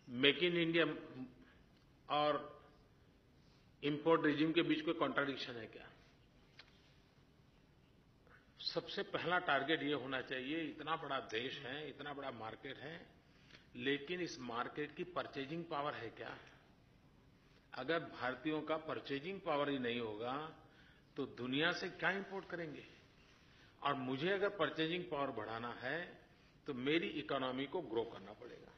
Make in India और import regime के बीच कोई कॉन्ट्राडिक्शन है क्या? सबसे पहला टारगेट ये होना चाहिए, इतना बड़ा देश है, इतना बड़ा मार्केट है, लेकिन इस मार्केट की परचेजिंग पावर है क्या? अगर भारतीयों का परचेजिंग पावर ही नहीं होगा तो दुनिया से क्या इंपोर्ट करेंगे? और मुझे अगर परचेजिंग पावर बढ़ाना है तो मेरी इकोनॉमी को ग्रो करना पड़ेगा।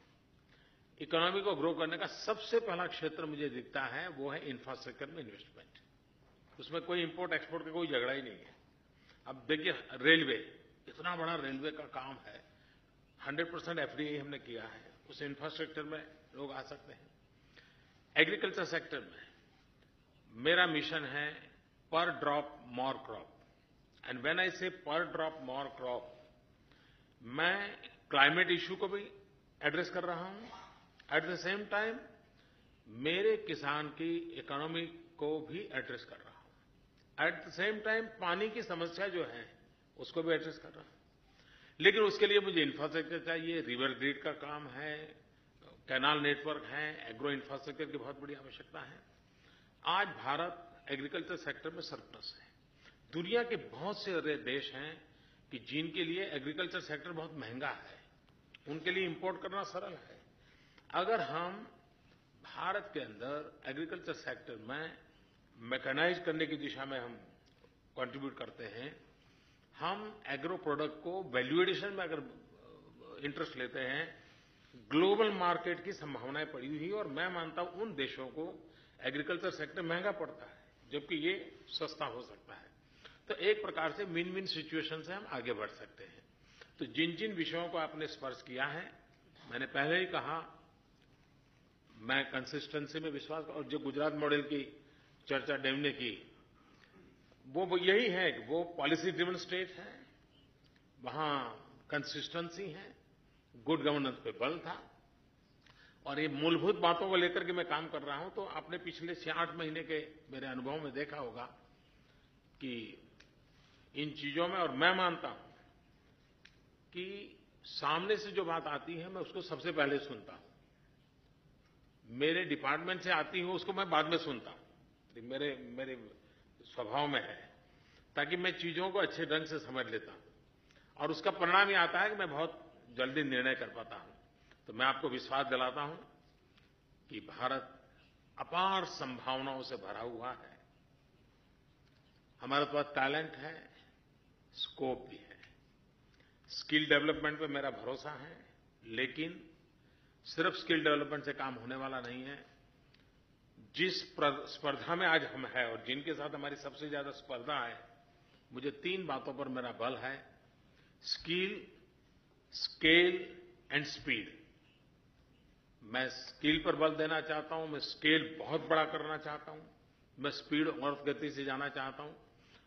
इकोनॉमी को ग्रो करने का सबसे पहला क्षेत्र मुझे दिखता है वो है इंफ्रास्ट्रक्चर में इन्वेस्टमेंट। उसमें कोई इंपोर्ट एक्सपोर्ट का कोई झगड़ा ही नहीं है। अब देखिए, रेलवे, इतना बड़ा रेलवे का काम है, 100% एफडीआई हमने किया है, उस इंफ्रास्ट्रक्चर में लोग आ सकते हैं। एग्रीकल्चर सेक्टर में मेरा मिशन है पर drop more crop, and when I से पर ड्रॉप मोर क्रॉप, मैं क्लाइमेट इश्यू को भी एड्रेस कर रहा हूं, एट द सेम टाइम मेरे किसान की इकोनॉमी को भी एड्रेस कर रहा हूं, एट द सेम टाइम पानी की समस्या जो है उसको भी एड्रेस कर रहा हूं। लेकिन उसके लिए मुझे इंफ्रास्ट्रक्चर चाहिए, रिवर ग्रिड का काम है, कैनाल नेटवर्क है, एग्रो इंफ्रास्ट्रक्चर की बहुत बड़ी आवश्यकता है। आज भारत एग्रीकल्चर सेक्टर में सरप्लस है। दुनिया के बहुत से देश हैं कि जिनके लिए एग्रीकल्चर सेक्टर बहुत महंगा है, उनके लिए इंपोर्ट करना सरल है। अगर हम भारत के अंदर एग्रीकल्चर सेक्टर में मैकेनाइज करने की दिशा में हम कंट्रीब्यूट करते हैं, हम एग्रो प्रोडक्ट को वैल्यू एडिशन में अगर इंटरेस्ट लेते हैं, ग्लोबल मार्केट की संभावनाएं पड़ी हुई, और मैं मानता हूं उन देशों को एग्रीकल्चर सेक्टर महंगा पड़ता है जबकि ये सस्ता हो सकता है। तो एक प्रकार से विन विन सिचुएशन से हम आगे बढ़ सकते हैं। तो जिन जिन विषयों को आपने स्पर्श किया है, मैंने पहले ही कहा, मैं कंसिस्टेंसी में विश्वास, और जो गुजरात मॉडल की चर्चा डेव ने की वो यही है कि वो पॉलिसी ड्रिवन स्टेट है, वहां कंसिस्टेंसी है, गुड गवर्नेंस पे बल था, और ये मूलभूत बातों को लेकर के मैं काम कर रहा हूं। तो आपने पिछले 6-8 महीने के मेरे अनुभव में देखा होगा कि इन चीजों में, और मैं मानता हूं कि सामने से जो बात आती है मैं उसको सबसे पहले सुनता हूं, मेरे डिपार्टमेंट से आती हो उसको मैं बाद में सुनता हूं, मेरे स्वभाव में है, ताकि मैं चीजों को अच्छे ढंग से समझ लेता हूं, और उसका परिणाम ये आता है कि मैं बहुत जल्दी निर्णय कर पाता हूं। तो मैं आपको विश्वास दिलाता हूं कि भारत अपार संभावनाओं से भरा हुआ है, हमारे पास टैलेंट है, स्कोप भी है, स्किल डेवलपमेंट पे मेरा भरोसा है, लेकिन सिर्फ स्किल डेवलपमेंट से काम होने वाला नहीं है। जिस स्पर्धा में आज हम हैं और जिनके साथ हमारी सबसे ज्यादा स्पर्धा है, मुझे 3 बातों पर मेरा बल है: स्किल, स्केल एंड स्पीड। मैं स्किल पर बल देना चाहता हूं, मैं स्केल बहुत बड़ा करना चाहता हूं, मैं स्पीड और गति से जाना चाहता हूं,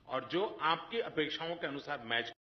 और जो आपकी अपेक्षाओं के अनुसार मैच